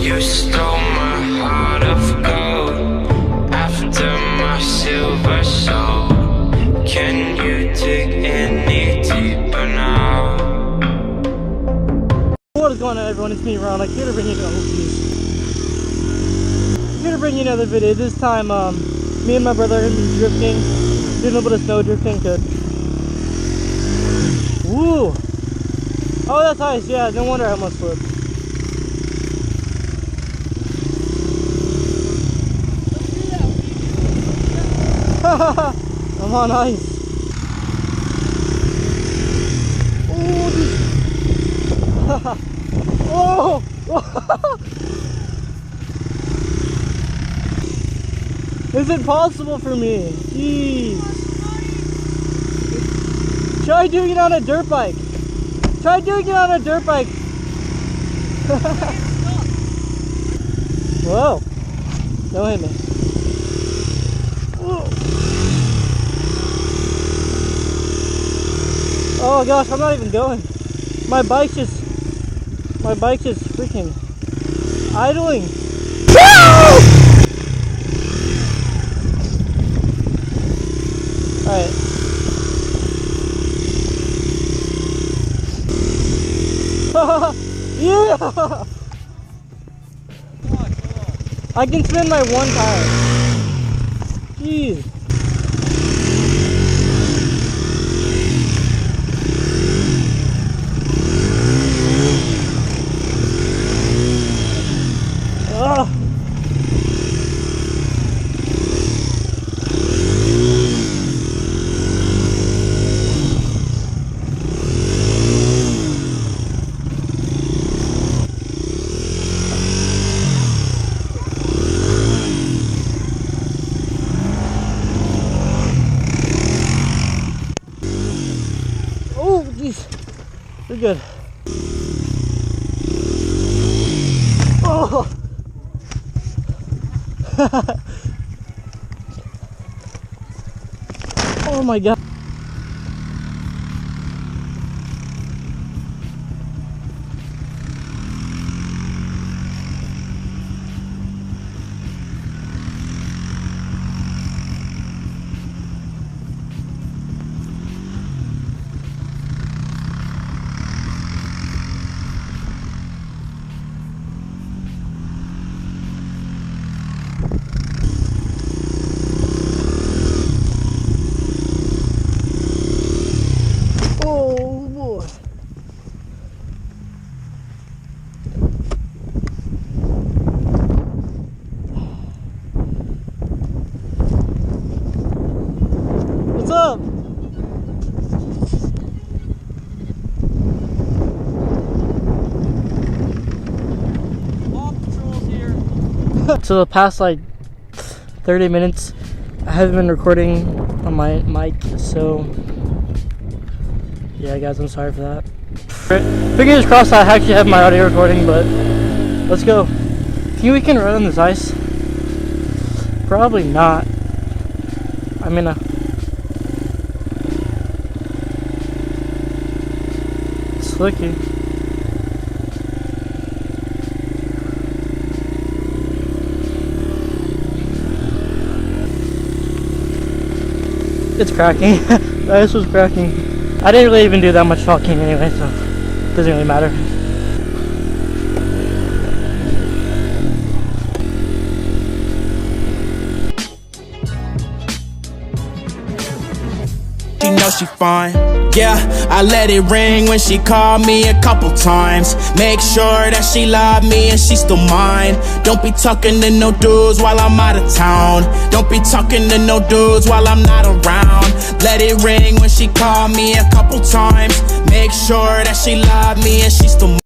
You stole my heart of gold after my silver soul. Can you dig any deeper now? What is going on, everyone? It's me, Ron. I'm here to bring you another video. This time, me and my brother are gonna be drifting, doing a little bit of snow drifting. Good. Woo! Oh, that's ice. Yeah, no wonder I almost slipped. I'm on ice. Oh! Is it possible for me? Jeez. Try doing it on a dirt bike. Try doing it on a dirt bike. Whoa. Don't hit me. Whoa. Oh gosh, I'm not even going. My bike's just freaking idling. Alright. Yeah! I can spin my one tire. Jeez. We're good. Oh! Oh my god. What's up? Paw Patrol's here. So the past like 30 minutes I haven't been recording on my mic, so yeah guys, I'm sorry for that. Fingers crossed I actually have my audio recording, but let's go. Think we can run on this ice? Probably not. I'm in a slicky. It's cracking. The ice was cracking. I didn't really even do that much talking anyway, so it doesn't really matter. She knows she fine. Yeah, I let it ring when she called me a couple times. Make sure that she love me and she still mine. Don't be talking to no dudes while I'm out of town. Don't be talking to no dudes while I'm not around. Let it ring when she called me a couple times. Make sure that she love me and she still mine.